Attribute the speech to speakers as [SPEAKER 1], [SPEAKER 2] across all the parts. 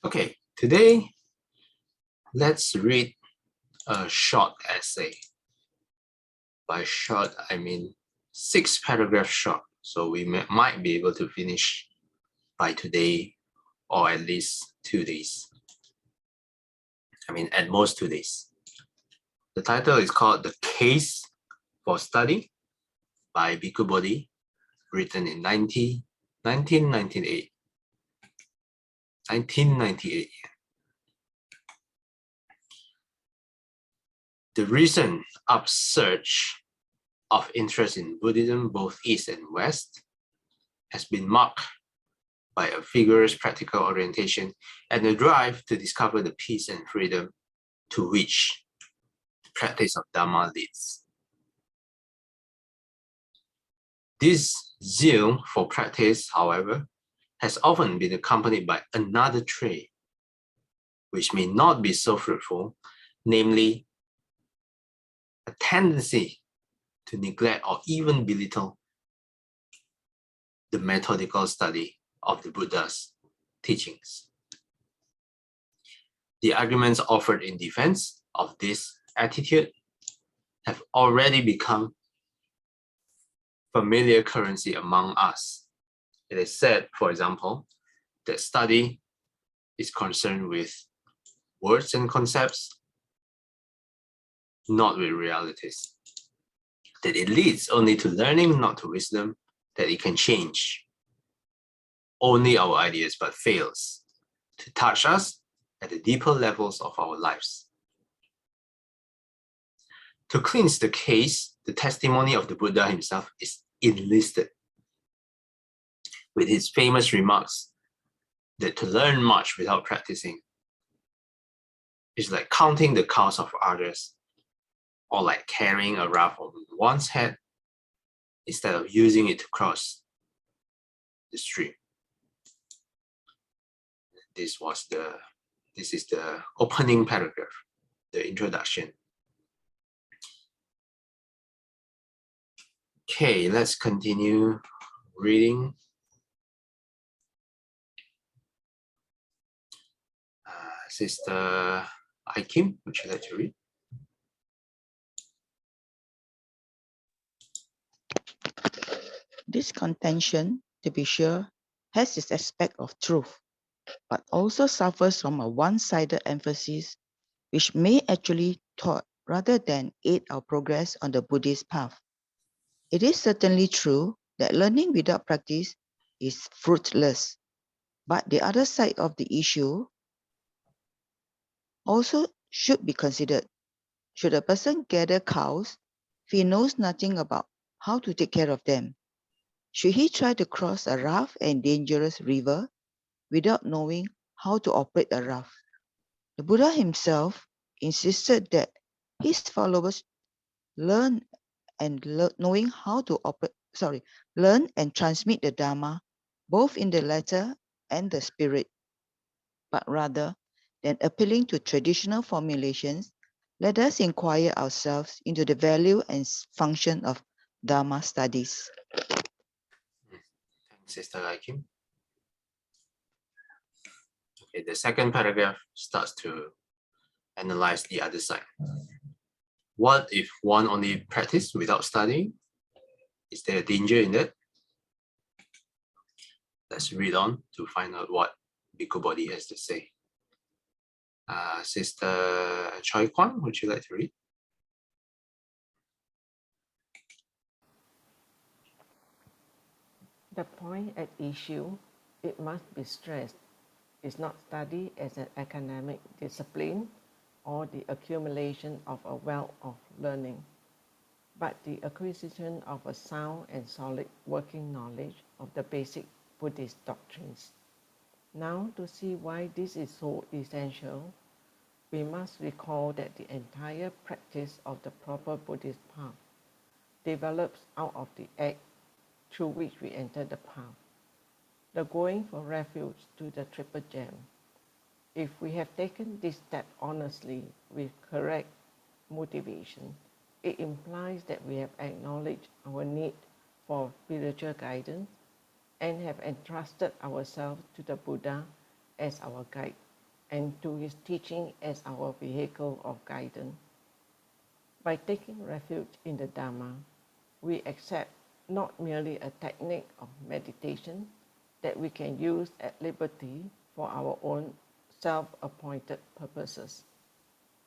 [SPEAKER 1] Okay, today let's read a short essay. By short, I mean 6 paragraphs short. So we might be able to finish by today or at least 2 days. I mean, at most 2 days. The title is called The Case for Study by Bhikkhu Bodhi, written in 1998. 1998. The recent upsurge of interest in Buddhism, both East and West, has been marked by a vigorous practical orientation and a drive to discover the peace and freedom to which the practice of Dharma leads. This zeal for practice, however, has often been accompanied by another trait, which may not be so fruitful, namely a tendency to neglect or even belittle the methodical study of the Buddha's teachings. The arguments offered in defense of this attitude have already become familiar currency among us. It is said, for example, that study is concerned with words and concepts, not with realities. That it leads only to learning, not to wisdom, that it can change only our ideas, but fails to touch us at the deeper levels of our lives. To clinch the case, the testimony of the Buddha himself is enlisted with his famous remarks that to learn much without practicing is like counting the cows of others, or like carrying a raft on one's head instead of using it to cross the stream. This is the opening paragraph, the introduction. Okay, let's continue reading. Sister Aikim, would you like to read?
[SPEAKER 2] This contention, to be sure, has its aspect of truth, but also suffers from a one-sided emphasis which may actually thwart rather than aid our progress on the Buddhist path. It is certainly true that learning without practice is fruitless, but the other side of the issue also should be considered. Should a person gather cows if he knows nothing about how to take care of them? Should he try to cross a rough and dangerous river without knowing how to operate a raft? The Buddha himself insisted that his followers learn and transmit the Dharma, both in the letter and the spirit. But rather than appealing to traditional formulations, let us inquire ourselves into the value and function of Dharma studies.
[SPEAKER 1] Thanks, Sister Aikim. Okay, the second paragraph starts to analyze the other side. What if one only practice without studying? Is there a danger in that? Let's read on to find out what Bhikkhu Bodhi has to say. Sister Choi Kwan, would you like to read?
[SPEAKER 3] The point at issue, it must be stressed, is not study as an academic discipline or the accumulation of a wealth of learning, but the acquisition of a sound and solid working knowledge of the basic Buddhist doctrines. Now, to see why this is so essential, we must recall that the entire practice of the proper Buddhist path develops out of the act through which we enter the path, the going for refuge to the triple gem. If we have taken this step honestly with correct motivation, it implies that we have acknowledged our need for spiritual guidance and have entrusted ourselves to the Buddha as our guide and to his teaching as our vehicle of guidance. By taking refuge in the Dhamma, we accept not merely a technique of meditation that we can use at liberty for our own self-appointed purposes,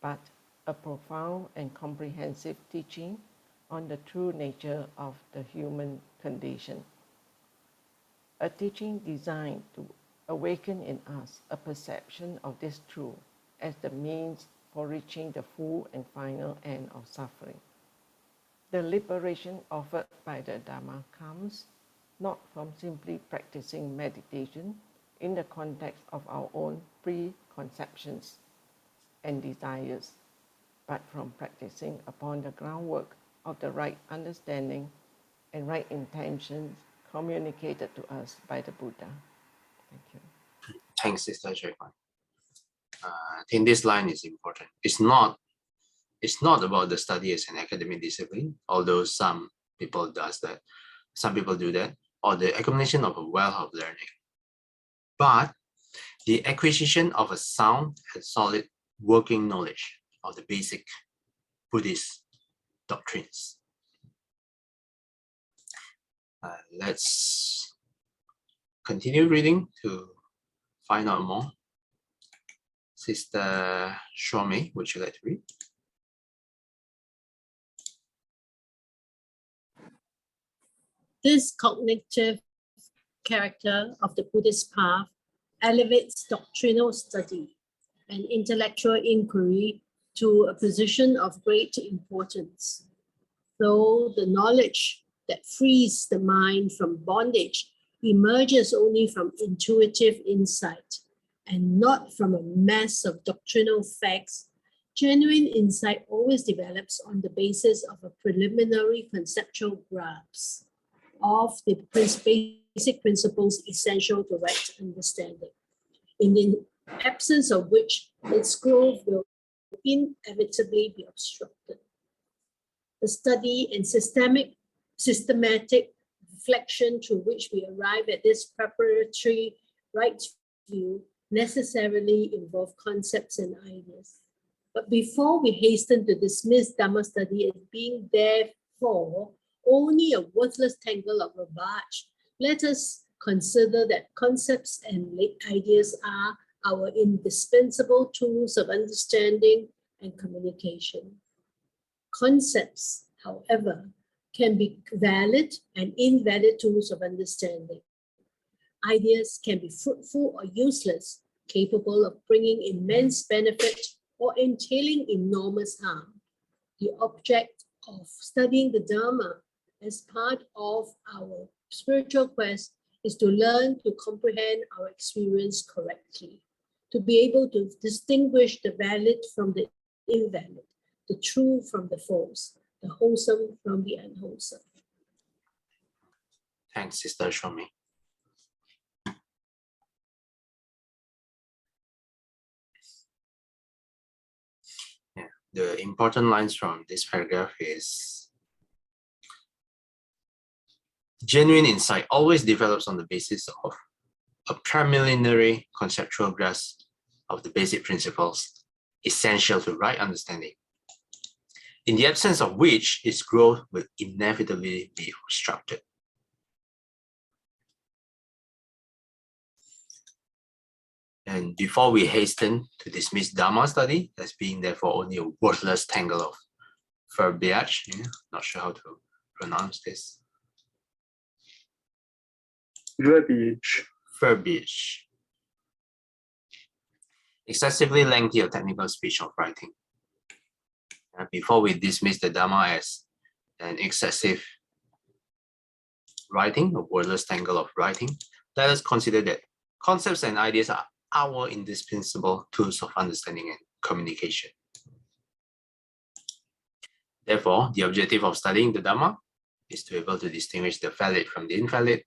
[SPEAKER 3] but a profound and comprehensive teaching on the true nature of the human condition. A teaching designed to awaken in us a perception of this truth as the means for reaching the full and final end of suffering. The liberation offered by the Dhamma comes not from simply practicing meditation in the context of our own preconceptions and desires, but from practicing upon the groundwork of the right understanding and right intentions communicated to us by the Buddha. Thank you.
[SPEAKER 1] Thanks, Sister Jaipal. I think this line is important. It's not about the study as an academic discipline, although some people do that, or the accumulation of a wealth of learning, but the acquisition of a sound and solid working knowledge of the basic Buddhist doctrines. Let's continue reading to find out more. Sister Shomei, would you like to read?
[SPEAKER 4] This cognitive character of the Buddhist path elevates doctrinal study and intellectual inquiry to a position of great importance. Though the knowledge that frees the mind from bondage emerges only from intuitive insight and not from a mass of doctrinal facts, genuine insight always develops on the basis of a preliminary conceptual grasp of the basic principles essential to right understanding, in the absence of which its growth will inevitably be obstructed. The study and systematic reflection through which we arrive at this preparatory right view necessarily involve concepts and ideas. But before we hasten to dismiss Dhamma study as being therefore only a worthless tangle of a barge, let us consider that concepts and ideas are our indispensable tools of understanding and communication. Concepts, however, can be valid and invalid tools of understanding. Ideas can be fruitful or useless, capable of bringing immense benefit or entailing enormous harm. The object of studying the Dhamma as part of our spiritual quest is to learn to comprehend our experience correctly, to be able to distinguish the valid from the invalid, the true from the false, the wholesome from the unwholesome.
[SPEAKER 1] Thanks, Sister Shomei. Yeah, the important lines from this paragraph is genuine insight always develops on the basis of a preliminary conceptual grasp of the basic principles essential to right understanding, in the absence of which its growth will inevitably be obstructed. And before we hasten to dismiss Dhamma study as being therefore only a worthless tangle of verbiage, not sure how to pronounce this. Verbiage. Excessively lengthy or technical speech or writing. Before we dismiss the Dhamma as an excessive writing, a wordless tangle of writing, let us consider that concepts and ideas are our indispensable tools of understanding and communication. Therefore, the objective of studying the Dhamma is to be able to distinguish the valid from the invalid,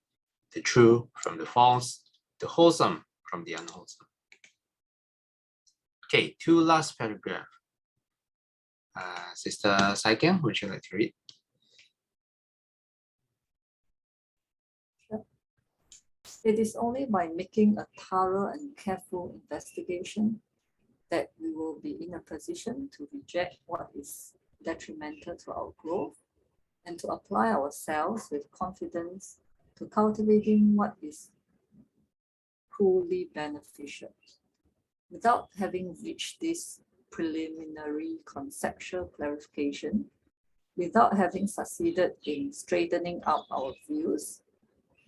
[SPEAKER 1] the true from the false, the wholesome from the unwholesome. Okay, two last paragraph. Sister Saikyang, would you like to read?
[SPEAKER 5] It is only by making a thorough and careful investigation that we will be in a position to reject what is detrimental to our growth and to apply ourselves with confidence to cultivating what is truly beneficial. Without having reached this preliminary conceptual clarification, without having succeeded in straightening out our views,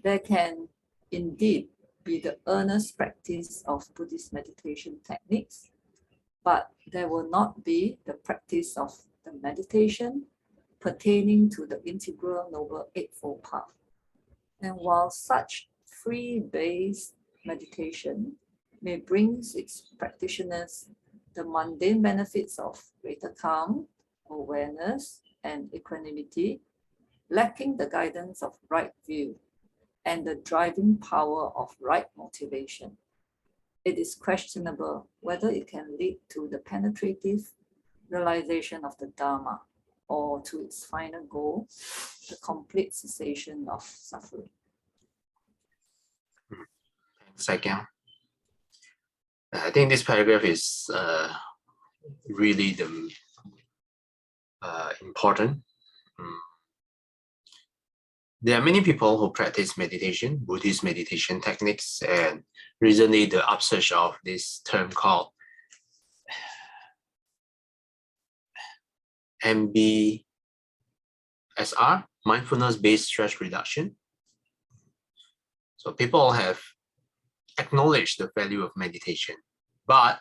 [SPEAKER 5] there can indeed be the earnest practice of Buddhist meditation techniques, but there will not be the practice of the meditation pertaining to the integral Noble Eightfold Path. And while such free-based meditation may bring its practitioners the mundane benefits of greater calm, awareness, and equanimity, lacking the guidance of right view and the driving power of right motivation, it is questionable whether it can lead to the penetrative realization of the Dharma or to its final goal, the complete cessation of suffering.
[SPEAKER 1] Second, I think this paragraph is really the important. There are many people who practice meditation, Buddhist meditation techniques, and recently the upsurge of this term called MBSR, mindfulness-based stress reduction. So people have acknowledged the value of meditation, but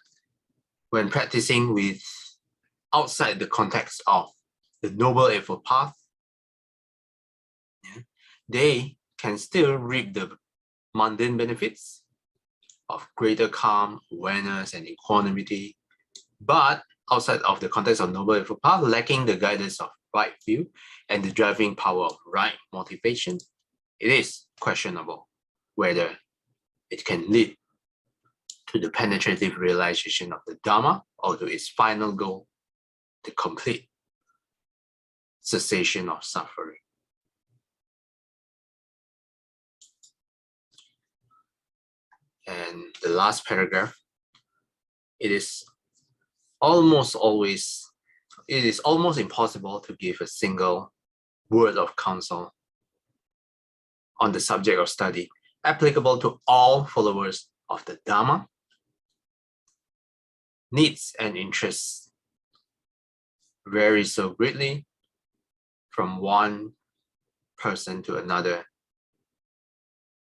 [SPEAKER 1] when practicing with outside the context of the Noble Eightfold Path, they can still reap the mundane benefits of greater calm, awareness, and equanimity, but outside of the context of Noble Eightfold Path, lacking the guidance of right view and the driving power of right motivation, it is questionable whether it can lead to the penetrative realization of the Dharma or to its final goal, the complete cessation of suffering. And the last paragraph, it is almost impossible to give a single word of counsel on the subject of study applicable to all followers of the Dharma. Needs and interests vary so greatly from one person to another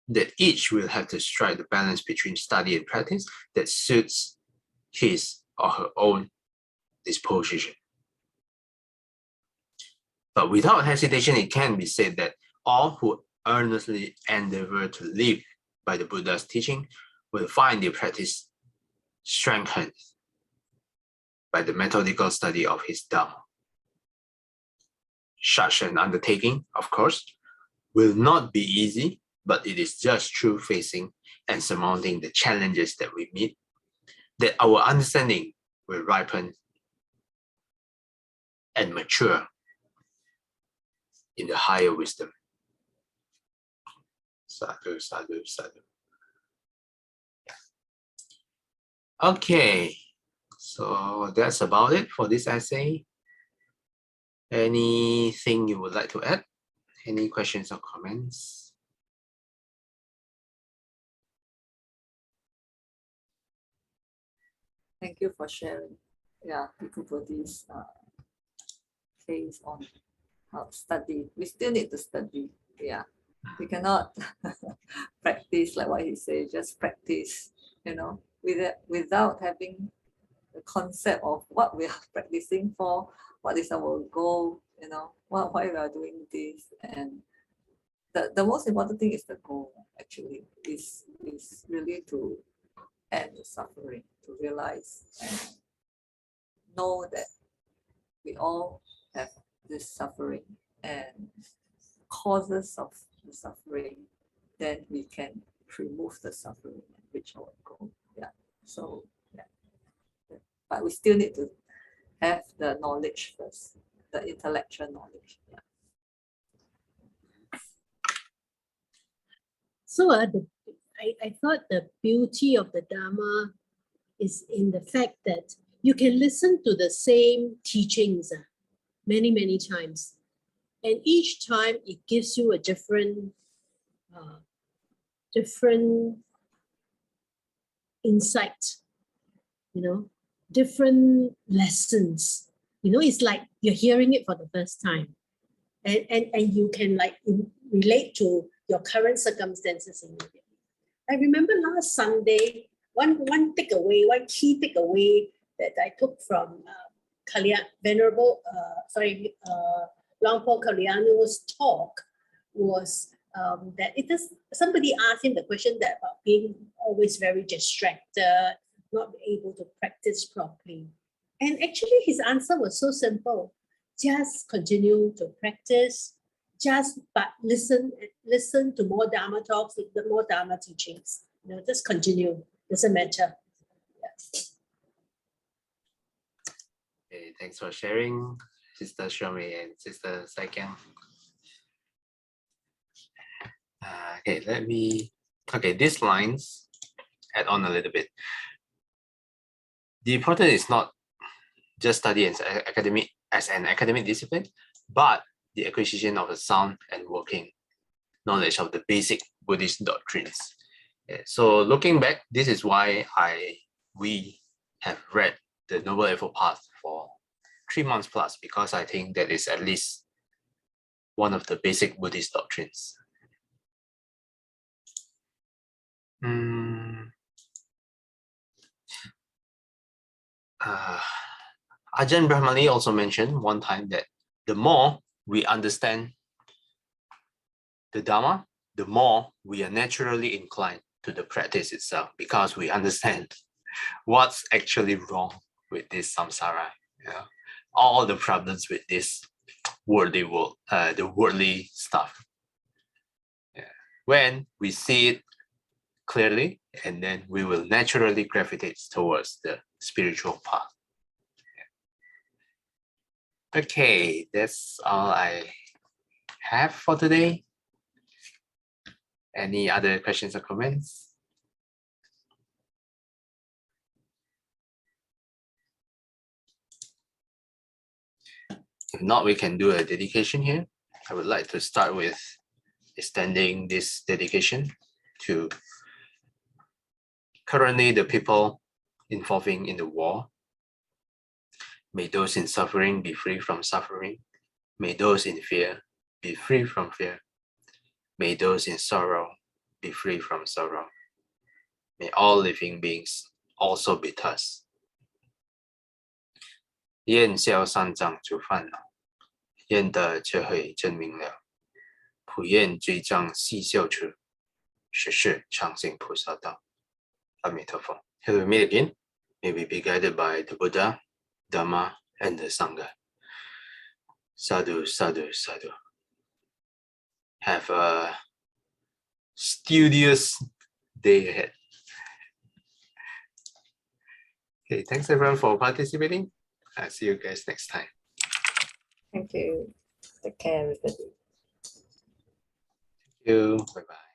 [SPEAKER 1] that each will have to strike the balance between study and practice that suits his or her own disposition. But without hesitation, it can be said that all who earnestly endeavor to live by the Buddha's teaching will find their practice strengthened by the methodical study of his Dhamma. Such an undertaking, of course, will not be easy, but it is just through facing and surmounting the challenges that we meet that our understanding will ripen and mature in the higher wisdom. Sadhu, sadhu, sadhu. Okay, so that's about it for this essay. Anything you would like to add? Any questions or comments?
[SPEAKER 5] Thank you for sharing. Yeah, Bhikkhu Bodhi's case on how to study. We still need to study. Yeah, we cannot practice like what he said. Just practice, without having the concept of what we are practicing for, what is our goal, why we are doing this. And the most important thing is the goal, actually, is really to end the suffering, to realize and know that we all have this suffering and causes of the suffering, then we can remove the suffering and reach our goal. Yeah. So but we still need to have the knowledge first, the intellectual knowledge. Yeah.
[SPEAKER 4] So I thought the beauty of the Dharma is in the fact that you can listen to the same teachings many, many times. And each time it gives you a different insight, different lessons. It's like you're hearing it for the first time. And you can relate to your current circumstances immediately. I remember last Sunday, one key takeaway that I took from Longpo Kalyano's talk was that somebody asked him the question that about being always very distracted, not able to practice properly. And actually his answer was so simple. Just continue to practice, but listen to more Dharma talks, more Dharma teachings. Just continue, doesn't matter. Yes.
[SPEAKER 1] Okay, thanks for sharing, Sister Shomi and Sister Saikyang. These lines add on a little bit. The important is not just study as an academic discipline, but the acquisition of a sound and working knowledge of the basic Buddhist doctrines. So looking back, this is why we have read the Noble Eightfold Path for 3 months plus, because I think that is at least one of the basic Buddhist doctrines. Ajahn Brahmali also mentioned one time that the more we understand the Dharma, the more we are naturally inclined to the practice itself, because we understand what's actually wrong with this samsara, all the problems with this worldly world, the worldly stuff. When we see it clearly, and then we will naturally gravitate towards the spiritual path. Okay, that's all I have for today. Any other questions or comments? If not, we can do a dedication here. I would like to start with extending this dedication to currently the people involving in the war. May those in suffering be free from suffering. May those in fear be free from fear. May those in sorrow be free from sorrow. May all living beings also be thus. 愿消三障诸烦恼，愿得智慧真明了，普愿罪障悉消除，实是常行菩萨道。阿弥陀佛。Till we meet again, may we be guided by the Buddha, Dhamma, and the Sangha. Sadhu, sadhu, sadhu. Have a studious day ahead. Okay, thanks everyone for participating. I'll see you guys next time.
[SPEAKER 5] Thank you. Take care, everybody.
[SPEAKER 1] Thank you. Bye-bye.